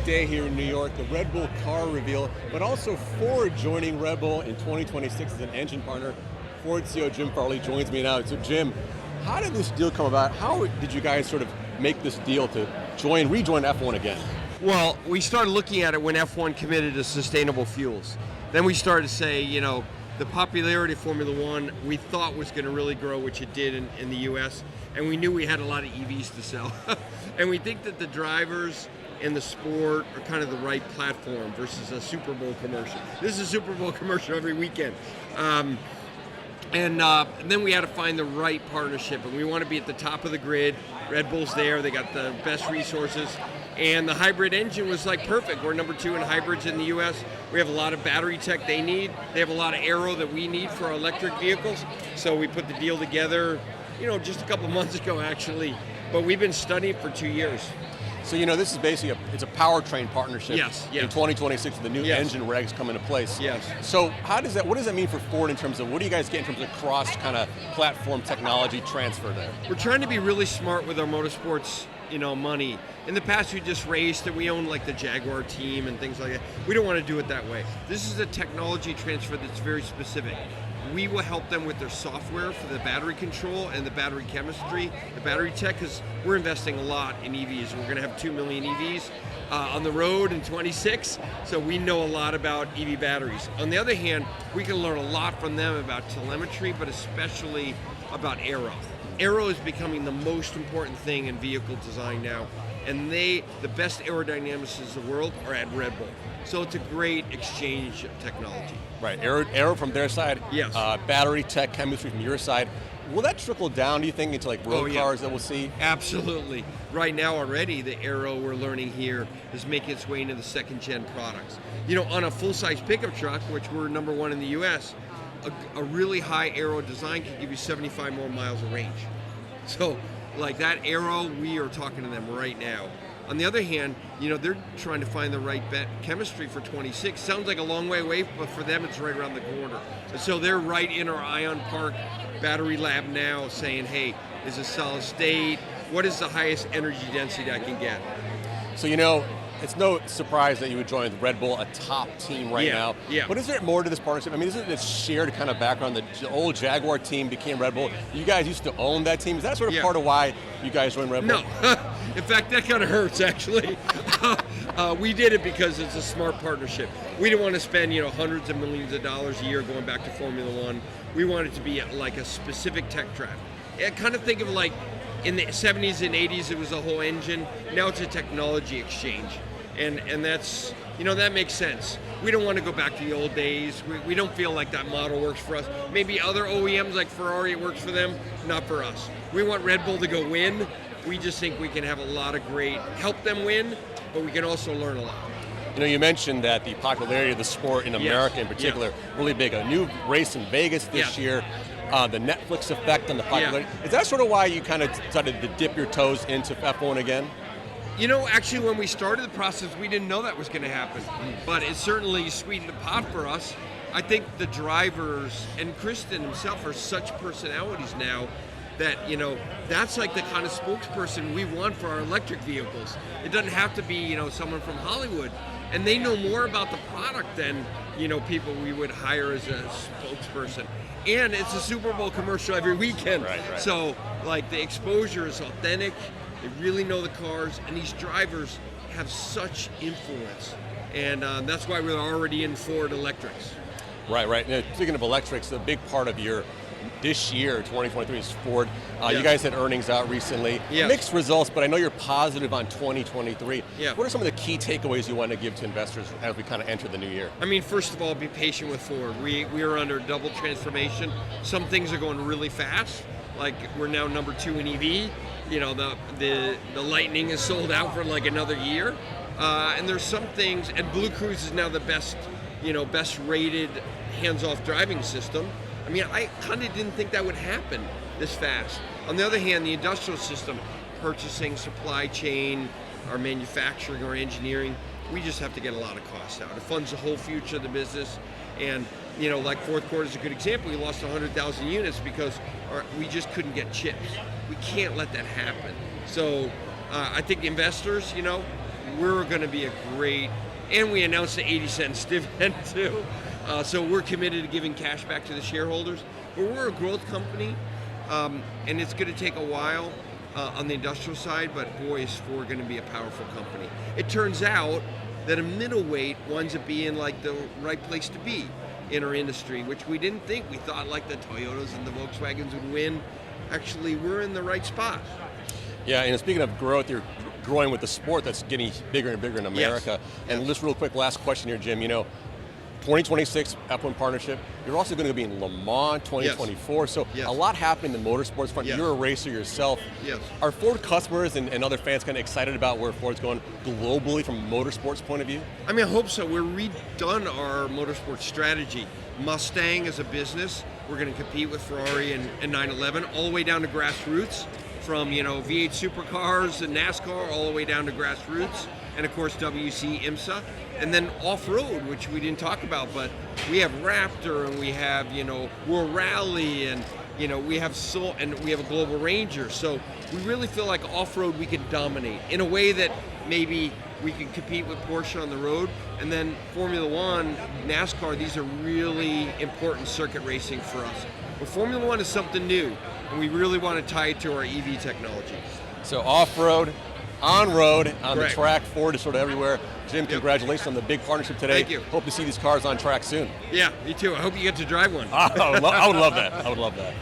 day here in New York, the Red Bull car reveal, but also Ford joining Red Bull in 2026 as an engine partner. Ford CEO Jim Farley joins me now. So Jim, how did this deal come about? How did you guys sort of make this deal to rejoin F1 again? Well, we started looking at it when F1 committed to sustainable fuels. Then we started to say, the popularity of Formula One we thought was going to really grow, which it did in the US, and we knew we had a lot of EVs to sell. And we think that the drivers and the sport are kind of the right platform versus a Super Bowl commercial. This is a Super Bowl commercial every weekend. And then we had to find the right partnership, and we want to be at the top of the grid. Red Bull's there, they got the best resources, and the hybrid engine was like perfect. We're number 2 in hybrids in the US. We have a lot of battery tech they need. They have a lot of aero that we need for our electric vehicles. So we put the deal together, just a couple months ago actually, but we've been studying for 2 years. So this is basically it's a powertrain partnership. Yes. In 2026, the new engine regs come into place. Yes. So what does that mean for Ford in terms of what do you guys get in terms of cross kind of platform technology transfer there? We're trying to be really smart with our motorsports, money. In the past, we just raced and we owned like the Jaguar team and things like that. We don't want to do it that way. This is a technology transfer that's very specific. We will help them with their software for the battery control and the battery chemistry, the battery tech, because we're investing a lot in EVs. We're going to have 2 million EVs on the road in 26, so we know a lot about EV batteries. On the other hand, we can learn a lot from them about telemetry, but especially about aero. Aero is becoming the most important thing in vehicle design now, and the best aerodynamicists in the world are at Red Bull. So it's a great exchange of technology. Right, aero from their side, yes. Battery tech, chemistry from your side. Will that trickle down, do you think, into like road cars that we'll see? Absolutely. Right now already, the aero we're learning here is making its way into the second-gen products. On a full-size pickup truck, which we're number 1 in the US, a really high aero design can give you 75 more miles of range. So, like that aero, we are talking to them right now. On the other hand, they're trying to find the right chemistry for 26. Sounds like a long way away, but for them, it's right around the corner. And so they're right in our Ion Park battery lab now saying, hey, is it solid state? What is the highest energy density I can get? So, it's no surprise that you would join Red Bull, a top team right now. Yeah. But is there more to this partnership? I mean, isn't it this shared kind of background? The old Jaguar team became Red Bull. You guys used to own that team. Is that sort of part of why you guys joined Red Bull? No. In fact, that kind of hurts, actually. We did it because it's a smart partnership. We didn't want to spend, hundreds of millions of dollars a year going back to Formula One. We wanted it to be like a specific tech track. I kind of think of like in the 70s and 80s, it was a whole engine. Now it's a technology exchange. And that's, that makes sense. We don't want to go back to the old days. We don't feel like that model works for us. Maybe other OEMs like Ferrari, it works for them, not for us. We want Red Bull to go win. We just think we can have a lot of help them win, but we can also learn a lot. You mentioned that the popularity of the sport in America in particular, really big. A new race in Vegas this year, the Netflix effect on the popularity. Is that sort of why you kind of decided to dip your toes into F1 again? Actually, when we started the process, we didn't know that was going to happen, but it certainly sweetened the pot for us. I think the drivers and Kristen himself are such personalities now that, that's like the kind of spokesperson we want for our electric vehicles. It doesn't have to be, someone from Hollywood, and they know more about the product than, people we would hire as a spokesperson. And it's a Super Bowl commercial every weekend. Right. So, like, the exposure is authentic. They really know the cars, and these drivers have such influence. And that's why we're already in Ford Electrics. Right. Now, speaking of electrics, a big part of this year, 2023, is Ford. You guys had earnings out recently. Mixed results, but I know you're positive on 2023. What are some of the key takeaways you want to give to investors as we kind of enter the new year? I mean, first of all, be patient with Ford. We are under double transformation. Some things are going really fast, like we're now number 2 in EV. The Lightning is sold out for like another year. And there's some things, and Blue Cruise is now the best rated hands-off driving system. I mean, I kind of didn't think that would happen this fast. On the other hand, the industrial system, purchasing, supply chain, our manufacturing, our engineering, we just have to get a lot of costs out. It funds the whole future of the business. And, like fourth quarter is a good example. We lost 100,000 units because we just couldn't get chips. We can't let that happen. So I think investors, we're going to be a great, and we announced the 80-cent dividend too. So we're committed to giving cash back to the shareholders. But we're a growth company, and it's going to take a while on the industrial side, but boy, is Ford going to be a powerful company. It turns out that a middleweight winds up being like the right place to be in our industry, which we didn't think. We thought like the Toyotas and the Volkswagens would win. Actually, we're in the right spot. Yeah, and speaking of growth, you're growing with the sport that's getting bigger and bigger in America. Yes. And just real quick, last question here, Jim. 2026 F1 partnership. You're also going to be in Le Mans 2024. Yes. So Yes. a lot happening in the motorsports front. Yes. You're a racer yourself. Yes. Are Ford customers and other fans kind of excited about where Ford's going globally from a motorsports point of view? I mean, I hope so. We're redone our motorsports strategy. Mustang as a business, we're going to compete with Ferrari and 911 all the way down to grassroots, from V8 supercars and NASCAR all the way down to grassroots, and of course WC IMSA, and then off-road, which we didn't talk about, but we have Raptor and we have World Rally and we have a Global Ranger. So we really feel like off-road we can dominate in a way that maybe we can compete with Porsche on the road. And then Formula One, NASCAR, these are really important circuit racing for us. But Formula One is something new, and we really want to tie it to our EV technology. So off-road, on-road, on Correct. the track, Ford is sort of everywhere. Jim, congratulations on the big partnership today. Thank you. Hope to see these cars on track soon. Yeah, me too. I hope you get to drive one. I would love that. I would love that.